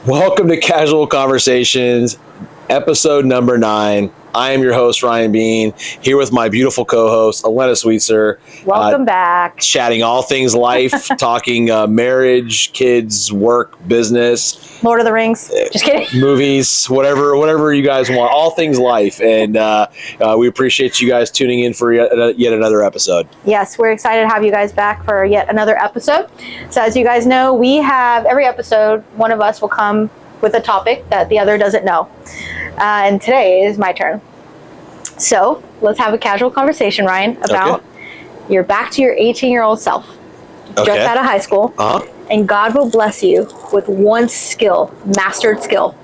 Welcome to Casual Conversations, episode number 9. I am your host, Ryan Bean, here with my beautiful co-host, Elena Sweetser. Welcome back. Chatting all things life, talking marriage, kids, work, business. Lord of the Rings. Just kidding. Movies, whatever you guys want, all things life. And we appreciate you guys tuning in for yet another episode. Yes, we're excited to have you guys back for yet another episode. So as you guys know, we have every episode, one of us will come with a topic that the other doesn't know. And today is my turn. So let's have a casual conversation, Ryan, about you're back to your 18-year-old self, just out of high school, and God will bless you with one skill, mastered skill.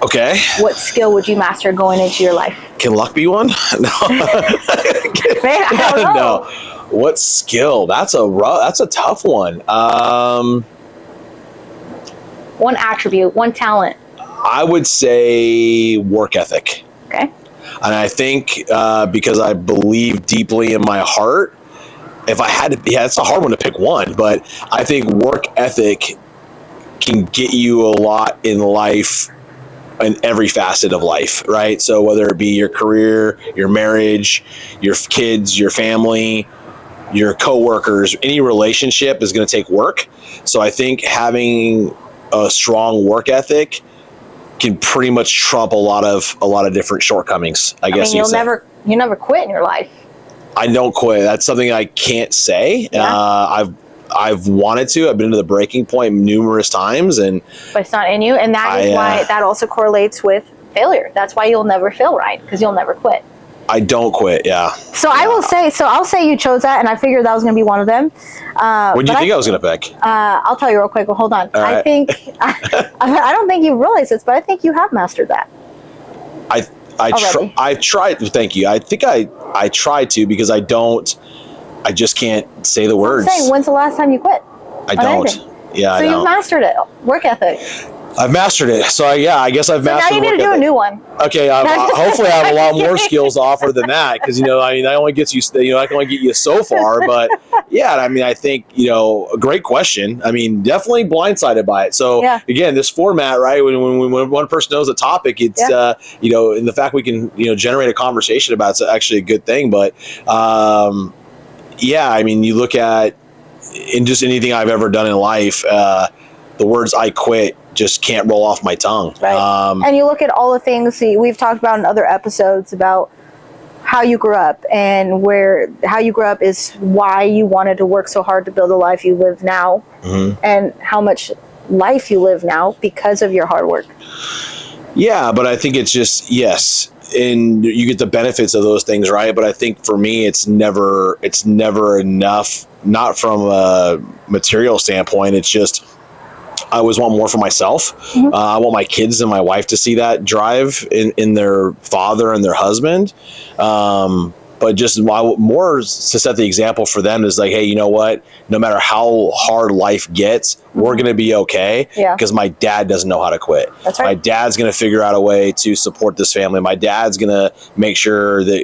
Okay. What skill would you master going into your life? Can luck be one? No. I don't know. No. What skill? That's a tough one. One attribute, one talent. I would say work ethic. Okay. And I think because I believe deeply in my heart, if I had to, it's a hard one to pick one, but I think work ethic can get you a lot in life, in every facet of life, right? So whether it be your career, your marriage, your kids, your family, your coworkers, any relationship is going to take work. So I think having a strong work ethic can pretty much trump a lot of different shortcomings. I guess you never quit in your life. I don't quit. That's something I can't say. Yeah. I've wanted to. I've been to the breaking point numerous times, but it's not in you, and that is why that also correlates with failure. That's why you'll never fail, right? Because you'll never quit. I don't quit. Yeah. So I will say. So I'll say you chose that, and I figured that was going to be one of them. What do you think I was going to pick? I'll tell you real quick. Well, hold on. Right. I think I don't think you realize this, but I think you have mastered that. I tried. Thank you. I think I tried to because I just can't say the words. I'm saying, when's the last time you quit? I don't. Anything? Yeah. So you've mastered it. Work ethic. I've mastered it. So I guess I've mastered it. Now you need to do a new one. Okay. Hopefully I have a lot more skills to offer than that. Cause I only get you, I can only get you so far, but yeah, I think, a great question. Definitely blindsided by it. So again, this format, right. When one person knows a topic, it's, and the fact we can, generate a conversation about it's actually a good thing. But, you look at in just anything I've ever done in life, the words "I quit" just can't roll off my tongue. Right. And you look at all the things we've talked about in other episodes about how you grew up, and how you grew up is why you wanted to work so hard to build the life you live now, and how much life you live now because of your hard work. Yeah, but I think it's just, yes, and you get the benefits of those things, right? But I think for me, it's never enough, not from a material standpoint. It's just, I always want more for myself. I want my kids and my wife to see that drive in their father and their husband. But just more to set the example for them is like, hey, you know what? No matter how hard life gets, we're going to be okay. Yeah. Because my dad doesn't know how to quit. That's right. My dad's going to figure out a way to support this family. My dad's going to make sure that,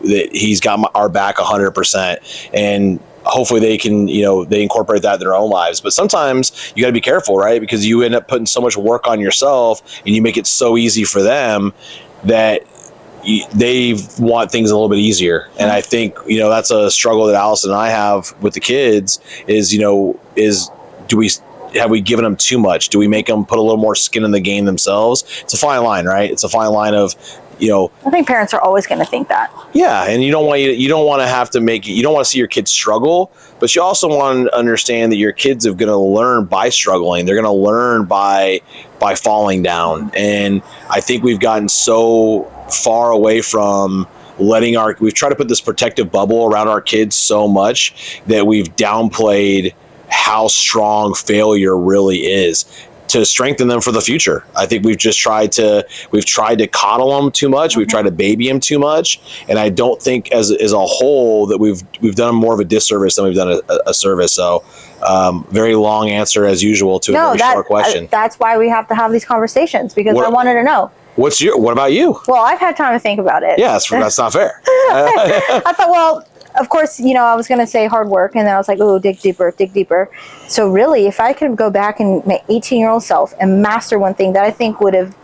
that he's got our back 100%. And hopefully they can, they incorporate that in their own lives. But sometimes you got to be careful, right? Because you end up putting so much work on yourself and you make it so easy for them that they want things a little bit easier. And I think, that's a struggle that Allison and I have with the kids is have we given them too much? Do we make them put a little more skin in the game themselves? It's a fine line, right? It's a fine line of, I think parents are always going to think that. Yeah. And you don't want to have to make it, you don't want to see your kids struggle, but you also want to understand that your kids are going to learn by struggling. They're going to learn by falling down. And I think we've gotten so far away from we've tried to put this protective bubble around our kids so much that we've downplayed how strong failure really is to strengthen them for the future. I think we've tried to coddle them too much. We've tried to baby them too much. And I don't think as a whole that we've done more of a disservice than we've done a service. So very long answer as usual to a very short question. That's why we have to have these conversations, because I wanted to know. What about you? Well, I've had time to think about it. Yeah, that's not fair. I thought, of course, I was going to say hard work, and then I was like, oh, dig deeper, dig deeper. So really, if I could go back and my 18-year-old self and master one thing that I think would have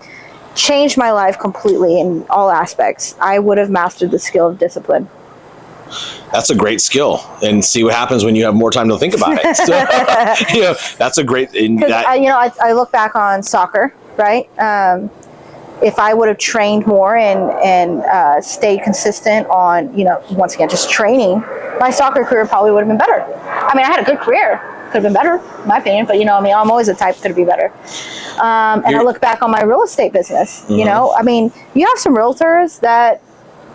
changed my life completely in all aspects, I would have mastered the skill of discipline. That's a great skill, and see what happens when you have more time to think about it. So, that's a great. I look back on soccer, right? If I would have trained more and stayed consistent on, once again, just training, my soccer career probably would have been better. I mean, I had a good career. Could have been better, in my opinion, but I'm always the type that could be better. And I look back on my real estate business, you have some realtors that,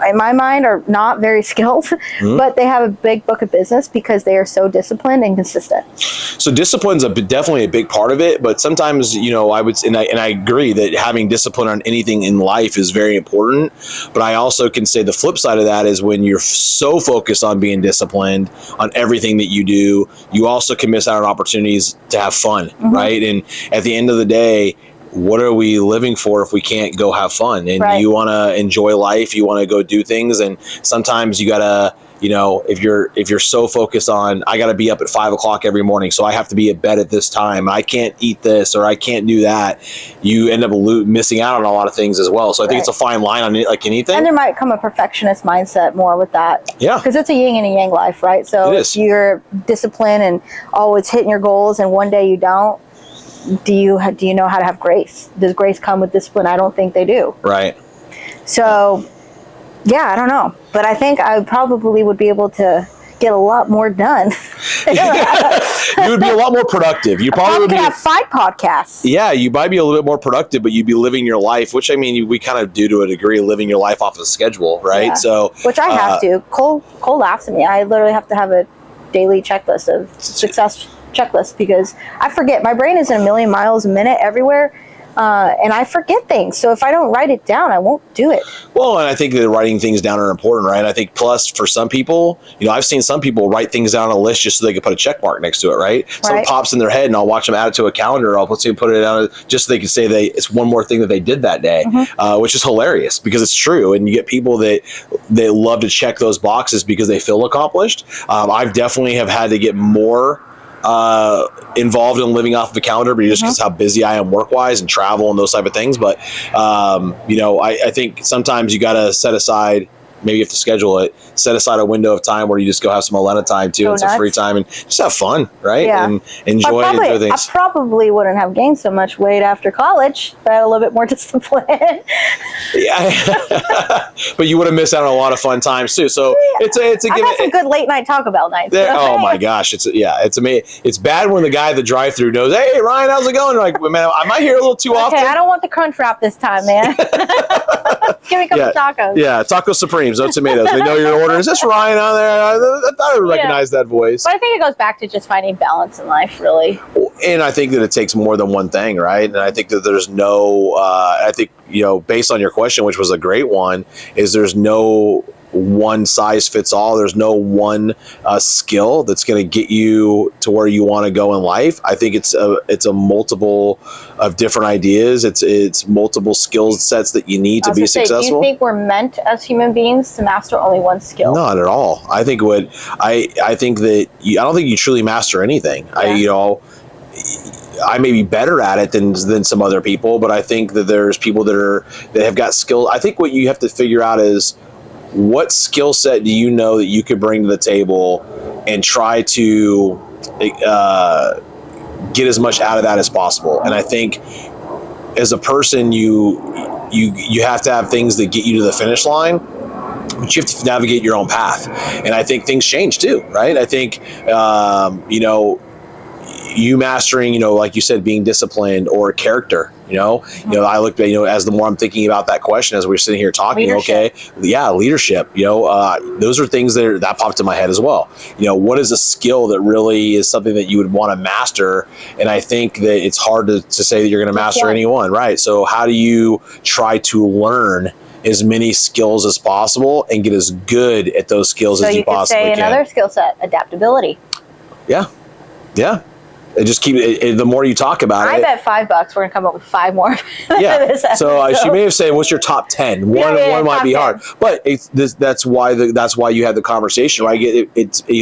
in my mind, are not very skilled, but they have a big book of business because they are so disciplined and consistent. So discipline's definitely a big part of it, but sometimes, I would, and I agree that having discipline on anything in life is very important. But I also can say the flip side of that is when you're so focused on being disciplined on everything that you do, you also can miss out on opportunities to have fun, right? And at the end of the day, what are we living for if we can't go have fun? And you want to enjoy life, you want to go do things, and sometimes you gotta, if you're so focused on, I gotta be up at 5 o'clock every morning, so I have to be at bed at this time, I can't eat this or I can't do that, you end up missing out on a lot of things as well. So I think it's a fine line on it, like anything. And there might come a perfectionist mindset more with that. Yeah. Because it's a yin and a yang life, right? So if you're disciplined and always hitting your goals and one day you don't, do you know how to have grace? Does grace come with discipline? I don't think they do. Right. So, I don't know. But I think I probably would be able to get a lot more done. You would be a lot more productive. You probably would have 5 podcasts. Yeah, you might be a little bit more productive, but you'd be living your life, which we kind of do to a degree, living your life off of a schedule, right? Yeah. So, which I have to. Cole laughs at me. I literally have to have a daily checklist of success checklist because I forget. My brain is in a million miles a minute everywhere, and I forget things. So if I don't write it down, I won't do it. Well, and I think that writing things down are important, right? I think plus for some people, I've seen some people write things down on a list just so they can put a check mark next to it, right? So it pops in their head, and I'll watch them add it to a calendar. I'll put it down just so they can say it's one more thing that they did that day, which is hilarious because it's true. And you get people that love to check those boxes because they feel accomplished. I've definitely have had to get more involved in living off of a calendar, but just because how busy I am work-wise and travel and those type of things. But, I think sometimes you got to set aside, maybe you have to schedule it, set aside a window of time where you just go have some Elena time too, and some free time, and just have fun, right? Yeah. And enjoy things. I probably wouldn't have gained so much weight after college, but I had a little bit more discipline. Yeah. But you would have missed out on a lot of fun times too. So it's a I got some good late night Taco Bell nights. Oh my gosh, it's amazing. It's bad when the guy at the drive-thru knows, hey Ryan, how's it going? You're like, man, am I here a little too often? Okay, I don't want the crunch wrap this time, man. Give me a couple tacos. Yeah, Taco Supremes, no tomatoes. They know your order. Is this Ryan on there? I thought I would recognize that voice. But I think it goes back to just finding balance in life, really. And I think that it takes more than one thing, right? And I think that there's no, based on your question, which was a great one, is there's no one size fits all. There's no one skill that's going to get you to where you want to go in life. I think it's a multiple of different ideas. It's multiple skill sets that you need to be successful. Do you think we're meant as human beings to master only one skill? Not at all. I think I think that I don't think you truly master anything. Yeah. I may be better at it than some other people, but I think that there's people that have got skill. I think what you have to figure out is, what skill set do you know that you could bring to the table and try to get as much out of that as possible? And I think as a person, you have to have things that get you to the finish line, but you have to navigate your own path. And I think things change too, right? I think, you mastering, like you said, being disciplined or character, I looked at, as the more I'm thinking about that question, as we're sitting here talking, leadership. Leadership, those are things that popped in my head as well. What is a skill that really is something that you would want to master? And I think that it's hard to say that you're going to master anyone, right? So how do you try to learn as many skills as possible and get as good at those skills as you possibly can? So you could say another skill set, adaptability. Yeah. It just the more you talk about it. I bet $5 we're gonna come up with 5 more. Yeah. So she may have said, "What's your top 10?" One might be 10. Hard, but that's why you have the conversation, right?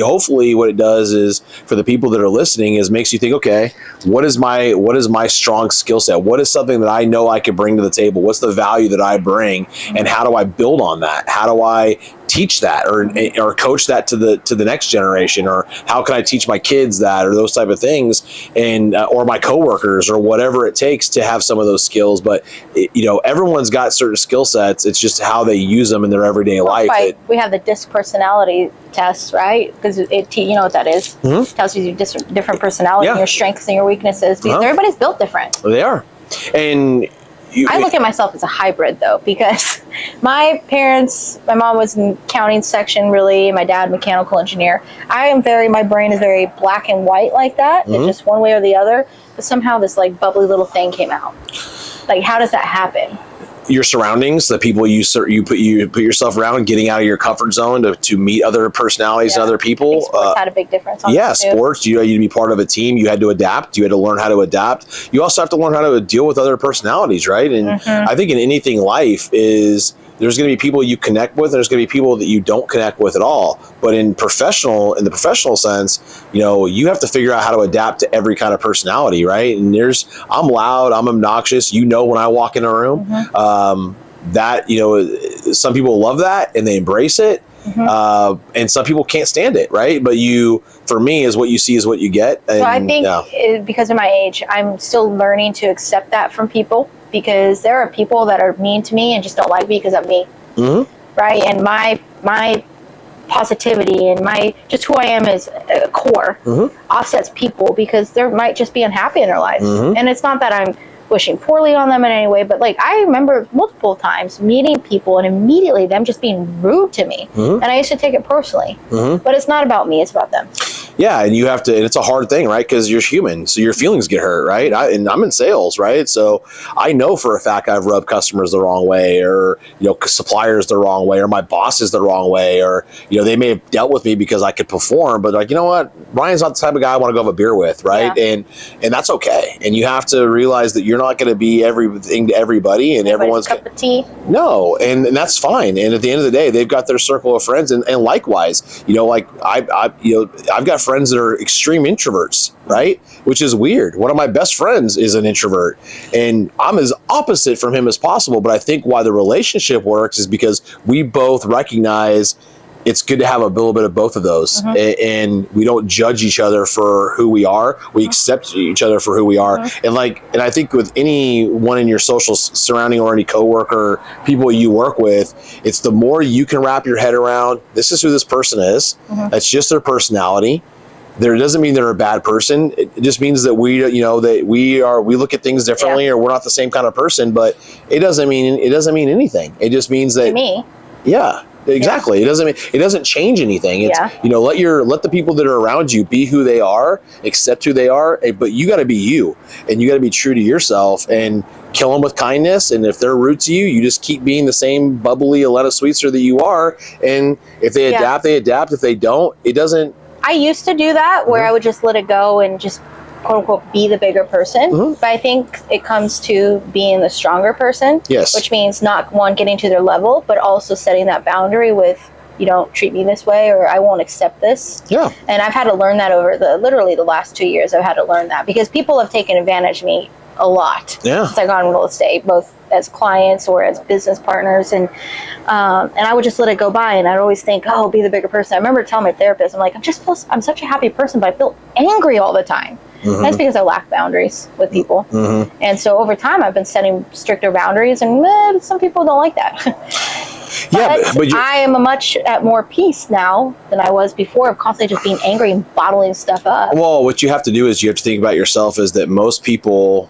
Hopefully what it does is for the people that are listening is makes you think, okay, what is my strong skill set? What is something that I know I could bring to the table? What's the value that I bring, and how do I build on that? How do I teach that or coach that to the next generation, or how can I teach my kids that, or those type of things, and or my coworkers, or whatever it takes to have some of those skills. But everyone's got certain skill sets. It's just how they use them in their everyday life. We have the DISC personality test, right? Because you know what that is. Mm-hmm. It tells you your different personality, and your strengths and your weaknesses, because everybody's built different. They are. And I look at myself as a hybrid, though, because my mom was in accounting section, really, my dad mechanical engineer. My brain is very black and white like that. Mm-hmm. It's just one way or the other. But somehow this like bubbly little thing came out. Like, how does that happen? Your surroundings, the people you put yourself around, getting out of your comfort zone to meet other personalities and other people. Sports had a big difference on that too. Sports, you had to be part of a team. You had to adapt. You had to learn how to adapt. You also have to learn how to deal with other personalities, right? And I think in anything life there's going to be people you connect with, and there's going to be people that you don't connect with at all. But in the professional sense, you have to figure out how to adapt to every kind of personality, right? And I'm loud, I'm obnoxious. When I walk in a room, some people love that and they embrace it. And some people can't stand it, right? But for me, is what you see is what you get. And, so I think because of my age, I'm still learning to accept that from people, because there are people that are mean to me and just don't like me because of me, right? And my positivity and just who I am as a core offsets people, because they might just be unhappy in their life. And it's not that I'm wishing poorly on them in any way, but like I remember multiple times meeting people and immediately them just being rude to me, and I used to take it personally. But it's not about me; it's about them. Yeah, and you have to, and it's a hard thing, right? Because you're human, so your feelings get hurt, right? And I'm in sales, right? So I know for a fact I've rubbed customers the wrong way, or suppliers the wrong way, or my bosses the wrong way, or they may have dealt with me because I could perform, but like, you know what, Ryan's not the type of guy I want to go have a beer with, right? Yeah. And that's okay. And you have to realize that you're not going to be everything to everybody, and everyone's cup of tea. No, and that's fine. And at the end of the day, they've got their circle of friends, and likewise, like I've got friends that are extreme introverts, right? Which is weird. One of my best friends is an introvert, and I'm as opposite from him as possible. But I think why the relationship works is because we both recognize it's good to have a little bit of both of those, and we don't judge each other for who we are. We accept each other for who we are, and I think with anyone in your social surrounding or any coworker, people you work with, it's the more you can wrap your head around. This is who this person is. That's just their personality. There doesn't mean they're a bad person. It just means that we look at things differently, or we're not the same kind of person. But it doesn't mean anything. It just means that to me. Yeah. Exactly. Yes. It doesn't change anything. It's let the people that are around you be who they are, accept who they are, but you got to be you, and you got to be true to yourself, and kill them with kindness. And if they're rude to you, you just keep being the same bubbly Elena Sweetser that you are. And if they adapt, they adapt. If they don't, it doesn't. I used to do that where I would just let it go and just quote unquote be the bigger person. But I think it comes to being the stronger person. Yes. Which means not one getting to their level, but also setting that boundary with, you don't treat me this way, or I won't accept this. Yeah. And I've had to learn that over literally the last 2 years. I've had to learn that because people have taken advantage of me a lot. Yeah. Since I got in real estate, both as clients or as business partners, and I would just let it go by, and I'd always think, oh, be the bigger person. I remember telling my therapist, I'm like, I'm such a happy person, but I feel angry all the time. That's because I lack boundaries with people. And so over time, I've been setting stricter boundaries, and some people don't like that. but I am much at more peace now than I was before, of constantly just being angry and bottling stuff up. Well, what you have to do is you have to think about yourself is that most people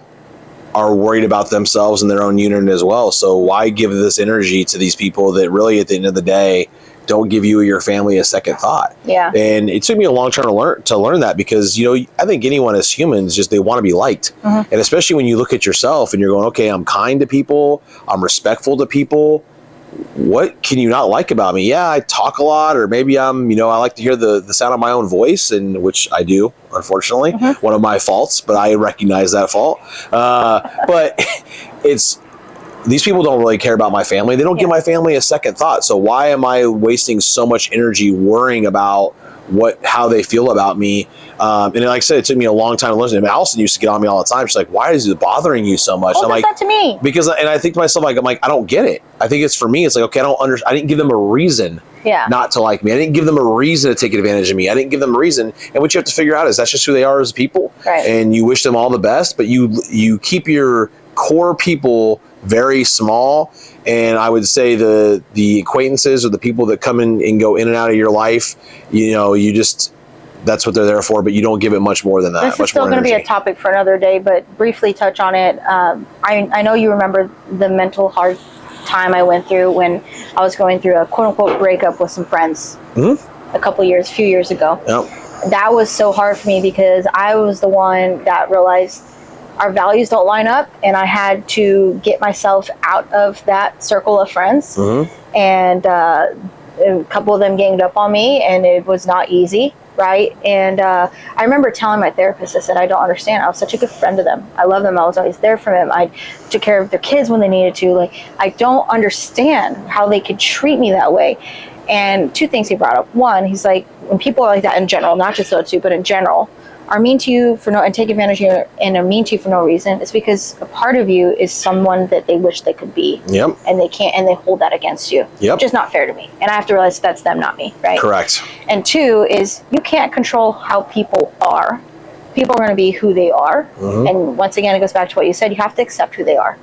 are worried about themselves and their own unit as well. So why give this energy to these people that really at the end of the day don't give you or your family a second thought? Yeah. And it took me a long time to learn that, because I think anyone as humans, just they want to be liked. And especially when you look at yourself and you're going, okay, I'm kind to people, I'm respectful to people, what can you not like about me? Yeah, I talk a lot, or maybe I'm, I like to hear the sound of my own voice, and which I do, unfortunately, one of my faults, but I recognize that fault. But it's, these people don't really care about my family. They don't give my family a second thought. So why am I wasting so much energy worrying about how they feel about me? And like I said, it took me a long time to listen. I mean, Allison used to get on me all the time. She's like, "Why is it bothering you so much?" I'm like, that to me. Because, and I think to myself, I'm like, I don't get it. I think it's for me. It's like, okay, I didn't give them a reason not to like me. I didn't give them a reason to take advantage of me. I didn't give them a reason. And what you have to figure out is that's just who they are as people. Right. And you wish them all the best, but you keep your core people very small. And I would say the acquaintances or the people that come in and go in and out of your life, you just, that's what they're there for, but you don't give it much more than that. This is still going to be a topic for another day, but briefly touch on it. I know you remember the mental hard time I went through when I was going through a quote-unquote breakup with some friends a few years ago. Yep. That was so hard for me because I was the one that realized our values don't line up, and I had to get myself out of that circle of friends. And a couple of them ganged up on me, and it was not easy, right? And I remember telling my therapist, I said, I don't understand. I was such a good friend to them. I love them. I was always there for them. I took care of their kids when they needed to. Like, I don't understand how they could treat me that way. And two things he brought up. One, he's like, when people are like that in general, not just those two, but in general, are mean to you and take advantage of you and are mean to you for no reason, it's because a part of you is someone that they wish they could be. Yep. And they can't, and they hold that against you. Yep. Which is not fair to me. And I have to realize that's them, not me, right? Correct. And two is you can't control how people are. People are going to be who they are. And once again, it goes back to what you said. You have to accept who they are.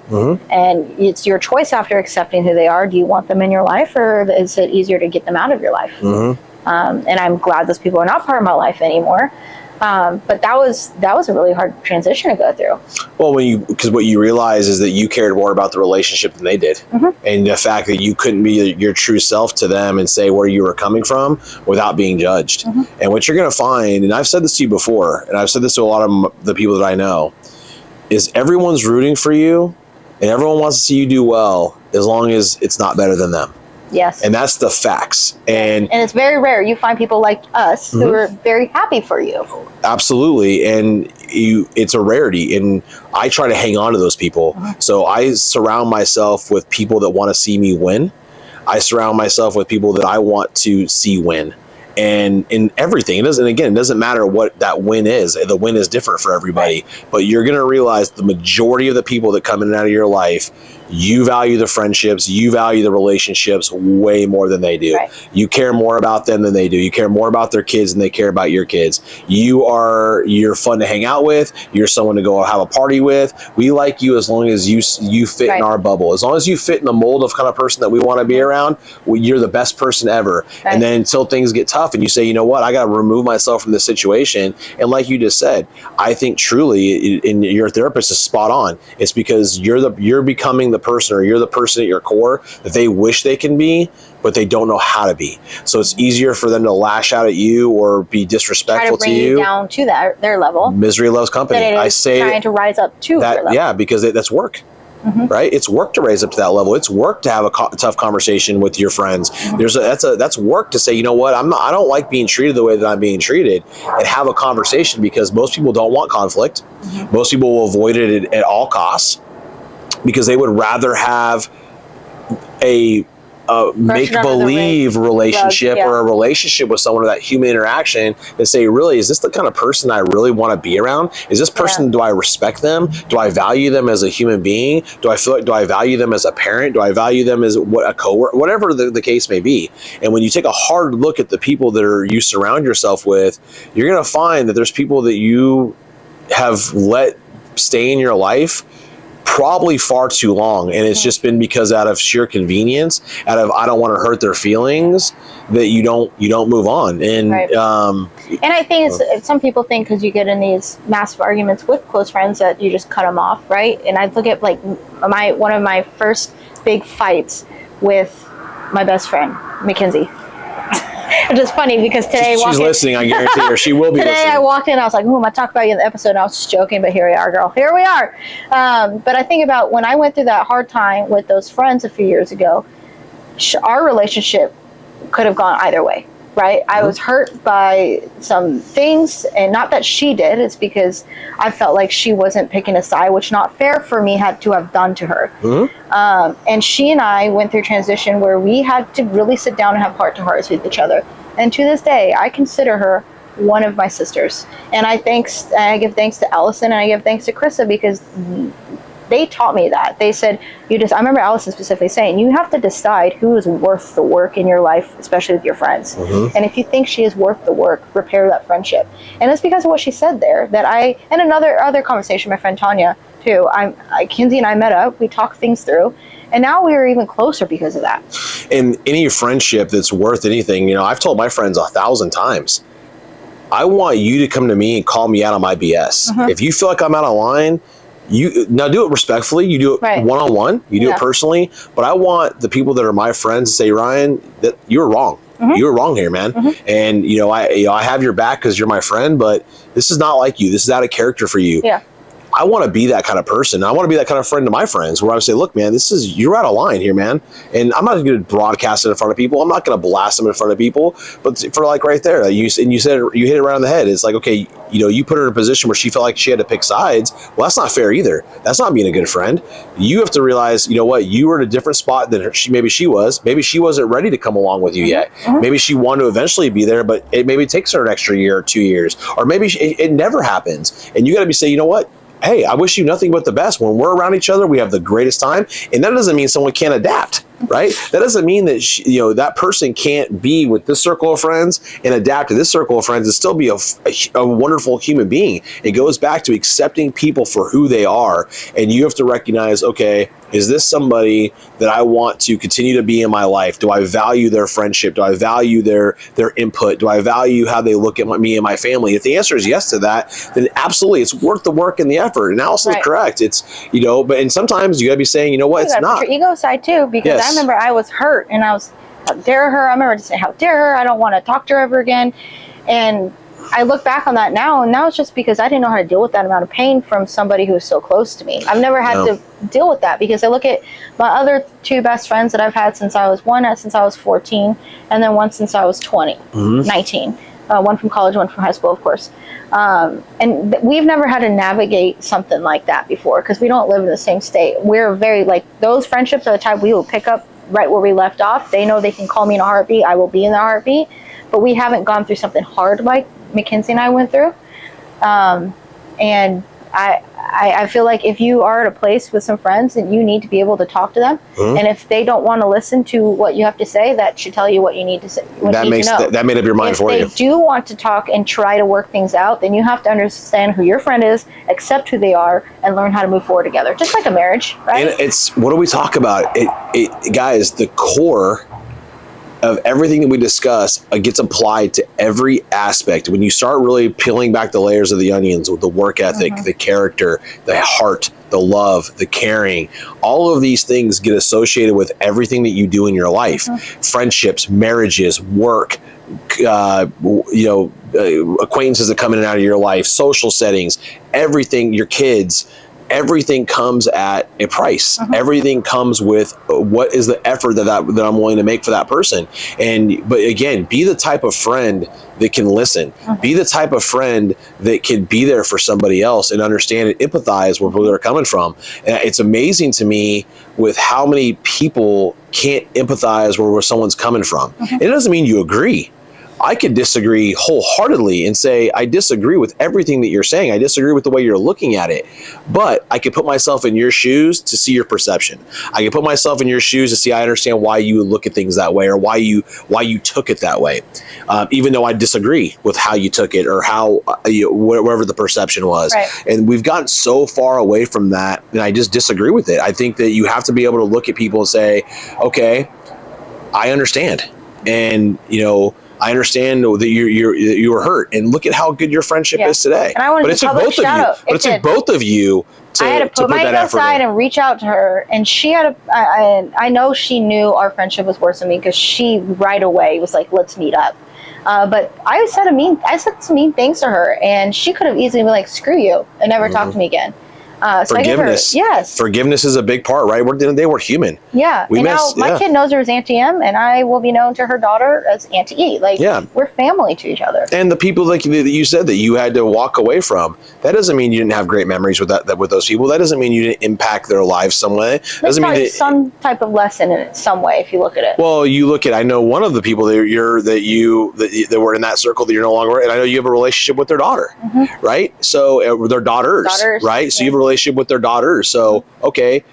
And it's your choice after accepting who they are. Do you want them in your life, or is it easier to get them out of your life? And I'm glad those people are not part of my life anymore. But that was a really hard transition to go through. Well, because what you realize is that you cared more about the relationship than they did, and the fact that you couldn't be your true self to them and say where you were coming from without being judged. And what you're going to find, and I've said this to you before, and I've said this to a lot of the people that I know, is everyone's rooting for you, and everyone wants to see you do well as long as it's not better than them. Yes. And that's the facts. And it's very rare you find people like us who are very happy for you. Absolutely. And it's a rarity. And I try to hang on to those people. So I surround myself with people that want to see me win. I surround myself with people that I want to see win. And in everything, it doesn't matter what that win is. The win is different for everybody, but you're going to realize the majority of the people that come in and out of your life, you value the friendships, you value the relationships way more than they do. You care more about them than they do. You care more about their kids than they care about your kids. You're fun to hang out with. You're someone to go have a party with. We like you as long as you fit in our bubble. As long as you fit in the mold of kind of person that we want to be around, you're the best person ever. And then until things get tough and you say, you know what, I got to remove myself from this situation. And like you just said, I think truly, and your therapist is spot on. It's because you're becoming the person, or you're the person at your core that they wish they can be, but they don't know how to be. So it's easier for them to lash out at you or be disrespectful to you. Try to bring you down to their level. Misery loves company. I say trying to rise up to their level. Yeah, because that's work. Right? It's work to raise up to that level. It's work to have a tough conversation with your friends. That's work to say, you know what, I don't like being treated the way that I'm being treated, and have a conversation, because most people don't want conflict. Most people will avoid it at all costs, because they would rather have a make-believe relationship or a relationship with someone, or that human interaction, and say, really, is this the kind of person I really want to be around? Is this person, do I respect them? Do I value them as a human being? Do I value them as a parent? Do I value them as a coworker? Whatever the case may be. And when you take a hard look at the people that you surround yourself with, you're going to find that there's people that you have let stay in your life probably far too long, and it's just been because out of sheer convenience, out of I don't want to hurt their feelings, that you don't move on. And and I think some people think because you get in these massive arguments with close friends that you just cut them off, right? And I look at like one of my first big fights with my best friend Mackenzie. It's just funny because today she's listening. I guarantee her she will be today listening. I walked in, I was like, "Who am I talking about you in the episode?" And I was just joking, but here we are, girl. Here we are. But I think about when I went through that hard time with those friends a few years ago. our relationship could have gone either way, right? I was hurt by some things, and not that she did, it's because I felt like she wasn't picking a side, which not fair for me had to have done to her. And she and I went through transition where we had to really sit down and have heart to hearts with each other. And to this day, I consider her one of my sisters. And I give thanks to Allison, and I give thanks to Krista, because they taught me that. They said, I remember Allison specifically saying, you have to decide who is worth the work in your life, especially with your friends. And if you think she is worth the work, repair that friendship. And it's because of what she said there that and another conversation, my friend Tanya too, Kinsey and I met up, we talked things through, and now we are even closer because of that. In any friendship that's worth anything, I've told my friends 1,000 times, I want you to come to me and call me out on my BS. If you feel like I'm out of line, you now do it respectfully. You do it one-on-one. You do it personally. But I want the people that are my friends to say, Ryan, that you were wrong. You were wrong here, man. And I have your back because you're my friend. But this is not like you. This is out of character for you. I want to be that kind of person. I want to be that kind of friend to my friends where I say, look, man, you're out of line here, man. And I'm not going to broadcast it in front of people. I'm not going to blast them in front of people. But for like right there, you said you hit it right on the head. It's like, okay, you put her in a position where she felt like she had to pick sides. Well, that's not fair either. That's not being a good friend. You have to realize, what, you were in a different spot than maybe she was. Maybe she wasn't ready to come along with you yet. Maybe she wanted to eventually be there, but it maybe takes her an extra year or 2 years. Or maybe it never happens. And you got to be saying, you know what? Hey, I wish you nothing but the best. When we're around each other, we have the greatest time. And that doesn't mean someone can't adapt, right? That doesn't mean that, that person can't be with this circle of friends and adapt to this circle of friends and still be a wonderful human being. It goes back to accepting people for who they are. And you have to recognize, okay, is this somebody that I want to continue to be in my life? Do I value their friendship? Do I value their input? Do I value how they look at me and my family? If the answer is yes to that, then absolutely, it's worth the work and the effort. And Allison's correct. It's, and sometimes you got to be saying, you know what, it's not. Your ego side too, because I remember I was hurt and I was, how dare her? I remember to say, how dare her? I don't want to talk to her ever again. And I look back on that now, and now it's just because I didn't know how to deal with that amount of pain from somebody who is so close to me. I've never had to deal with that, because I look at my other two best friends that I've had since I was 14, and then one since I was 19. One from college, one from high school, of course. And we've never had to navigate something like that before, because we don't live in the same state. We're very, those friendships are the type we will pick up right where we left off. They know they can call me in a heartbeat. I will be in a heartbeat. But we haven't gone through something hard like Mackenzie and I went through. And I feel like if you are at a place with some friends, and you need to be able to talk to them, and if they don't want to listen to what you have to say, that should tell you what you need to say. That made up your mind for you. If they do want to talk and try to work things out, then you have to understand who your friend is, accept who they are, and learn how to move forward together. Just like a marriage, right? And it's, what do we talk about? It guys, the core of everything that we discuss gets applied to every aspect. When you start really peeling back the layers of the onions with the work ethic, the character, the heart, the love, the caring, all of these things get associated with everything that you do in your life. Friendships, marriages, work, acquaintances that come in and out of your life, social settings, everything, your kids. Everything comes at a price. Everything comes with what is the effort that I'm willing to make for that person. But again, be the type of friend that can listen. Be the type of friend that can be there for somebody else and understand and empathize where they're coming from. And it's amazing to me with how many people can't empathize where someone's coming from. And it doesn't mean you agree. I could disagree wholeheartedly and say, I disagree with everything that you're saying. I disagree with the way you're looking at it. But I could put myself in your shoes to see your perception. I could put myself in your shoes to see, I understand why you would look at things that way, or why you took it that way. Even though I disagree with how you took it, or how, whatever the perception was. Right. And we've gotten so far away from that, and I just disagree with it. I think that you have to be able to look at people and say, okay, I understand. And, I understand that you were hurt, and look at how good your friendship is today. And I wanted to public shout out. But it took both of you to I had to put my ego aside and reach out to her, and she had I know she knew our friendship was worse than me, because she right away was like, let's meet up. But I said some mean things to her, and she could have easily been like, screw you, and never talk to me again. So forgiveness. Yes. Forgiveness is a big part, right? They were human. Yeah. Now my kid knows her as Auntie M, and I will be known to her daughter as Auntie E. Like, we're family to each other. And the people that you said that you had to walk away from, that doesn't mean you didn't have great memories with with those people. That doesn't mean you didn't impact their lives some way. There's probably some type of lesson in it, some way, if you look at it. Well, you look at, I know one of the people that were in that circle that you're no longer, and I know you have a relationship with their daughter, right? So their daughters, right? So you have a relationship with their daughters. So, okay,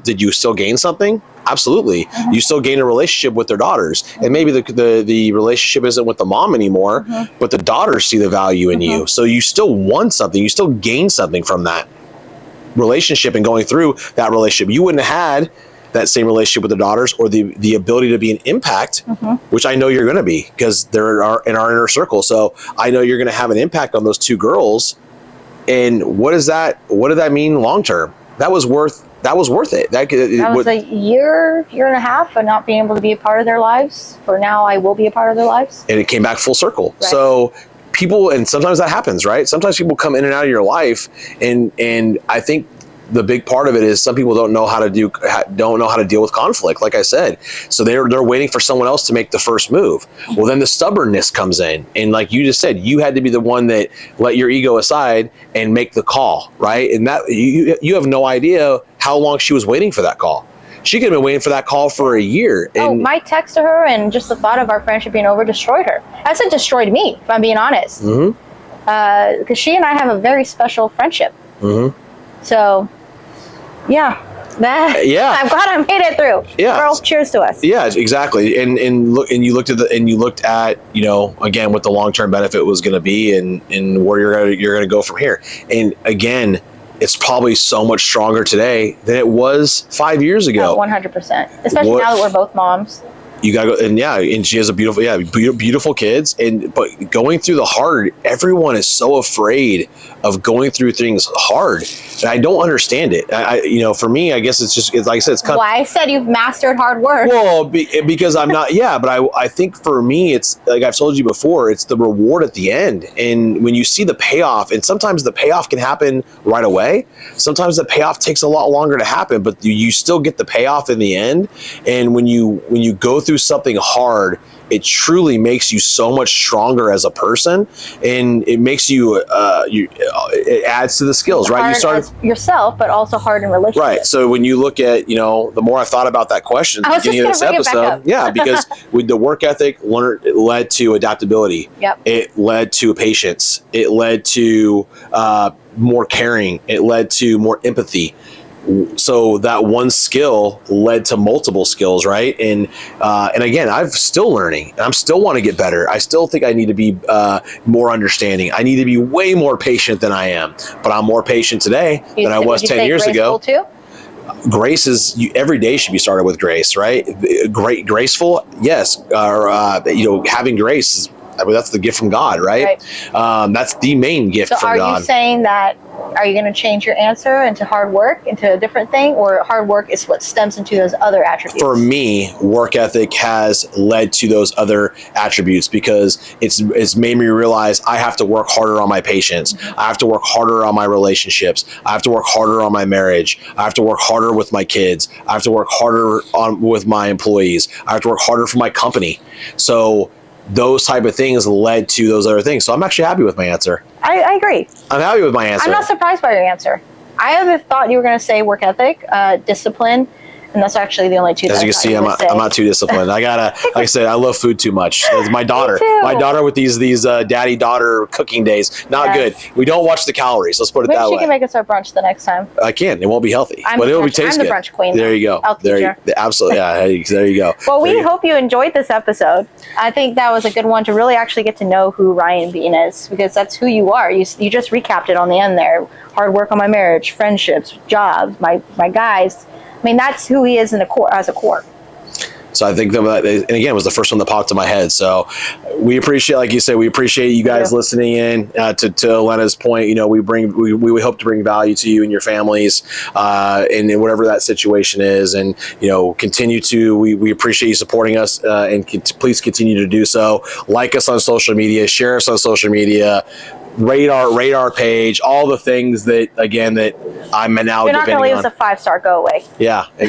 did you still gain something? Absolutely. You still gain a relationship with their daughters, and maybe the relationship isn't with the mom anymore, but the daughters see the value in you. So you still won something. You still gain something from that relationship and going through that relationship. You wouldn't have had that same relationship with the daughters or the ability to be an impact, which I know you're going to be because they're in our inner circle. So I know you're going to have an impact on those two girls. And what did that mean long term? That was worth it. That was a year and a half of not being able to be a part of their lives. For now, I will be a part of their lives. And it came back full circle. Right. So people, and sometimes that happens, right? Sometimes people come in and out of your life, and I think the big part of it is some people don't know how to deal with conflict, like I said. So they're waiting for someone else to make the first move. Well, then the stubbornness comes in, and like you just said, you had to be the one that let your ego aside and make the call, right? And that you have no idea how long she was waiting for that call. She could have been waiting for that call for a year. And my text to her and just the thought of our friendship being over destroyed her. I said destroyed me, if I'm being honest. Because she and I have a very special friendship. So, yeah. I'm glad I made it through. Yeah. Girl, cheers to us. Yeah, exactly. And you looked at again what the long-term benefit was going to be and where you're going to go from here. And again, it's probably so much stronger today than it was 5 years ago. 100%. Especially now that we're both moms. You gotta go, and she has beautiful kids, but going through the hard, everyone is so afraid of going through things hard, and I don't understand it. For me, I guess it's like I said, it's kind of why I said you've mastered hard work. Well, because I'm not, but I think for me, it's like I've told you before, it's the reward at the end, and when you see the payoff, and sometimes the payoff can happen right away. Sometimes the payoff takes a lot longer to happen, but you still get the payoff in the end. And when you go through something hard, it truly makes you so much stronger as a person, and it makes you it adds to the skills, right? You start as yourself, but also hard in relationships. Right. So when you look at, the more I've thought about that question at the beginning of this episode, because with the work ethic it led to adaptability. Yep. It led to patience. It led to more caring. It led to more empathy. So that one skill led to multiple skills, right? And again, I'm still learning. I'm still want to get better. I still think I need to be more understanding. I need to be way more patient than I am. But I'm more patient today than I was 10 years ago. Too? Grace is every day should be started with grace, right? Graceful, yes. Having grace is. That's the gift from God, right? That's the main gift from God. So are you saying that, are you going to change your answer into hard work, into a different thing, or hard work is what stems into those other attributes? For me, work ethic has led to those other attributes because it's made me realize I have to work harder on my patience. I have to work harder on my relationships. I have to work harder on my marriage. I have to work harder with my kids. I have to work harder with my employees. I have to work harder for my company. So those type of things led to those other things. So I'm actually happy with my answer. I agree. I'm happy with my answer. I'm not surprised by your answer. I have thought you were going to say work ethic, discipline, and that's actually the only two. As you can see, I'm not too disciplined. I gotta, like I said, I love food too much. It's my daughter. My daughter with these daddy-daughter cooking days. Not good. We don't watch the calories. Let's put it that way. Maybe she can make us our brunch the next time. I can. It won't be healthy, but it'll taste good. I'm the brunch queen. There you go. Absolutely. Yeah. There you go. Well, we hope you enjoyed this episode. I think that was a good one to really actually get to know who Ryan Bean is, because that's who you are. You just recapped it on the end there. Hard work on my marriage, friendships, jobs, my guys. I mean, that's who he is as a core. So I think that, and again, it was the first one that popped in my head. So we appreciate, like you said, we appreciate you guys listening in. To Elena's point, we hope to bring value to you and your families, in whatever that situation is, and continue to. We appreciate you supporting us, and please continue to do so. Like us on social media, share us on social media. rate our page, all the things that again that I'm now. You're not going to leave us a 5-star. Go away. Yeah. We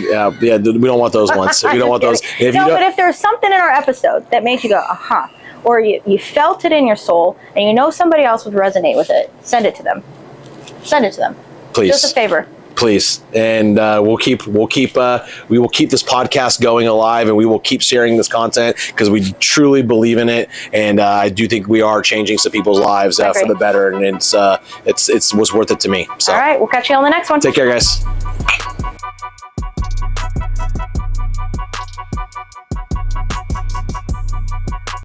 don't want those ones. We don't want those. But if there's something in our episode that made you go, or you felt it in your soul, and you know somebody else would resonate with it, send it to them. Send it to them. Please. Just a favor. Please, and we will keep this podcast going alive, and we will keep sharing this content because we truly believe in it, and I do think we are changing some people's lives for the better, and it was worth it to me. So, all right, we'll catch you on the next one. Take care, guys.